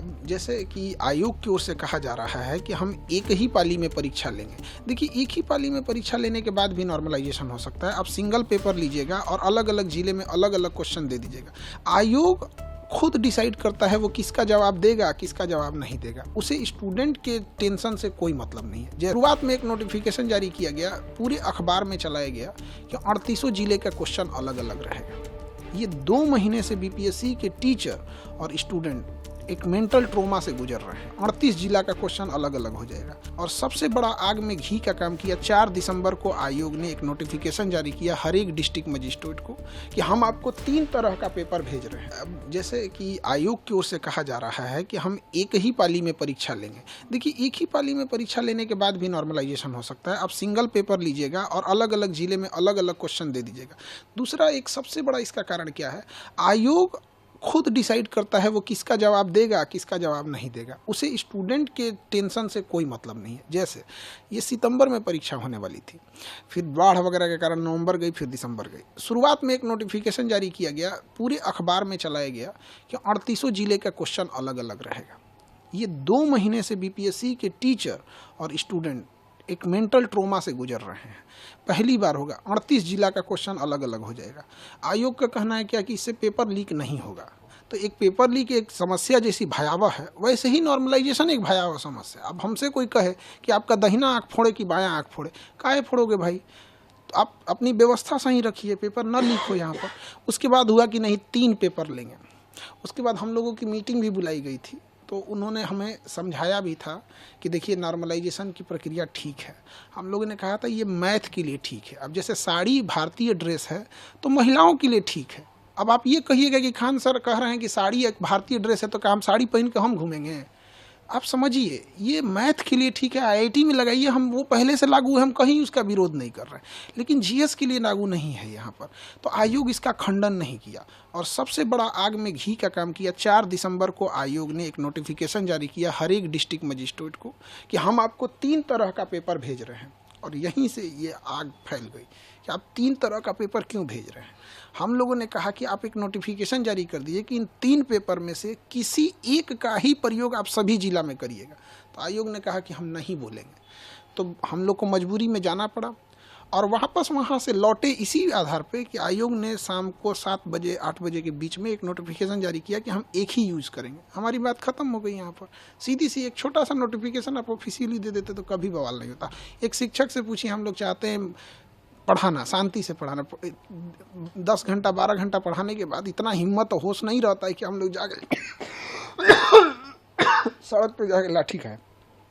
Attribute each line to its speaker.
Speaker 1: अब जैसे कि आयोग की ओर से कहा जा रहा है कि हम एक ही पाली में परीक्षा लेंगे। देखिए, एक ही पाली में परीक्षा लेने के बाद भी नॉर्मलाइजेशन हो सकता है। आप सिंगल पेपर लीजिएगा और अलग-अलग जिले में अलग-अलग क्वेश्चन दे दीजिएगा। आयोग खुद डिसाइड करता है वो किसका जवाब देगा, किसका जवाब नहीं देगा। उसे स्टूडेंट के टेंशन से कोई मतलब नहीं है। शुरुआत में एक नोटिफिकेशन जारी किया गया, पूरे अखबार में चलाया गया कि 38 जिले का क्वेश्चन अलग-अलग रहेगा। ये 2 महीने से बीपीएससी के टीचर और स्टूडेंट एक मेंटल ट्रोमा से गुजर रहे हैं। 38 जिला का क्वेश्चन अलग अलग हो जाएगा। और सबसे बड़ा आग में घी का काम किया, 4 दिसंबर को आयोग ने एक नोटिफिकेशन जारी किया हर एक डिस्ट्रिक्ट मजिस्ट्रेट को कि हम आपको 3 तरह का पेपर भेज रहे हैं। अब जैसे कि आयोग की ओर से कहा जा रहा है कि हम एक ही पाली में परीक्षा लेंगे। देखिए, एक ही पाली में परीक्षा लेने के बाद भी नॉर्मलाइजेशन हो सकता है। आप सिंगल पेपर लीजिएगा और अलग अलग जिले में अलग अलग क्वेश्चन दे दीजिएगा। दूसरा, एक सबसे बड़ा इसका कारण क्या है, आयोग खुद डिसाइड करता है वो किसका जवाब देगा, किसका जवाब नहीं देगा। उसे स्टूडेंट के टेंशन से कोई मतलब नहीं है। जैसे ये सितंबर में परीक्षा होने वाली थी, फिर बाढ़ वगैरह के कारण नवंबर गई, फिर दिसंबर गई। शुरुआत में एक नोटिफिकेशन जारी किया गया, पूरे अखबार में चलाया गया कि 38 जिले का क्वेश्चन अलग अलग रहेगा। ये 2 महीने से बीपीएससी के टीचर और स्टूडेंट एक मेंटल ट्रोमा से गुजर रहे हैं। पहली बार होगा, 38 जिला का क्वेश्चन अलग अलग हो जाएगा। आयोग का कहना है क्या कि इससे पेपर लीक नहीं होगा। तो एक पेपर लीक एक समस्या जैसी भयावह है, वैसे ही नॉर्मलाइजेशन एक भयावह समस्या। अब हमसे कोई कहे कि आपका दाहिना आँख फोड़े कि बायां आँख फोड़े, काहे फोड़ोगे भाई? तो आप अपनी व्यवस्था सही रखिए, पेपर न लीक हो यहाँ पर। उसके बाद हुआ कि नहीं, 3 पेपर लेंगे। उसके बाद हम लोगों की मीटिंग भी बुलाई गई थी, तो उन्होंने हमें समझाया भी था कि देखिए, नॉर्मलाइजेशन की प्रक्रिया ठीक है। हम लोगों ने कहा था ये मैथ के लिए ठीक है। अब जैसे साड़ी भारतीय ड्रेस है तो महिलाओं के लिए ठीक है। अब आप ये कहिएगा कि खान सर कह रहे हैं कि साड़ी एक भारतीय ड्रेस है तो क्या हम साड़ी पहन के हम घूमेंगे? आप समझिए, ये मैथ के लिए ठीक है, आईआईटी में लगाइए, हम वो पहले से लागू है, हम कहीं उसका विरोध नहीं कर रहे हैं, लेकिन जीएस के लिए लागू नहीं है यहाँ पर। तो आयोग इसका खंडन नहीं किया और सबसे बड़ा आग में घी का काम किया। 4 दिसंबर को आयोग ने एक नोटिफिकेशन जारी किया हर एक डिस्ट्रिक्ट मजिस्ट्रेट को कि हम आपको 3 तरह का पेपर भेज रहे हैं। और यहीं से ये आग फैल गई कि आप 3 तरह का पेपर क्यों भेज रहे हैं। हम लोगों ने कहा कि आप एक नोटिफिकेशन जारी कर दीजिए कि इन 3 पेपर में से किसी एक का ही प्रयोग आप सभी जिला में करिएगा। तो आयोग ने कहा कि हम नहीं बोलेंगे। तो हम लोग को मजबूरी में जाना पड़ा और वापस वहाँ से लौटे इसी आधार पे कि आयोग ने शाम को 7 बजे 8 बजे के बीच में एक नोटिफिकेशन जारी किया कि हम एक ही यूज़ करेंगे। हमारी बात ख़त्म हो गई। यहाँ पर सीधी सी एक छोटा सा नोटिफिकेशन आप ऑफिशियली दे देते तो कभी बवाल नहीं होता। एक शिक्षक से पूछिए, हम लोग चाहते हैं पढ़ाना, शांति से पढ़ाना, 10 घंटा 12 घंटा पढ़ाने के बाद इतना हिम्मत और होश नहीं रहता है कि हम लोग जाके सड़क पे जाके लाठी खाएं।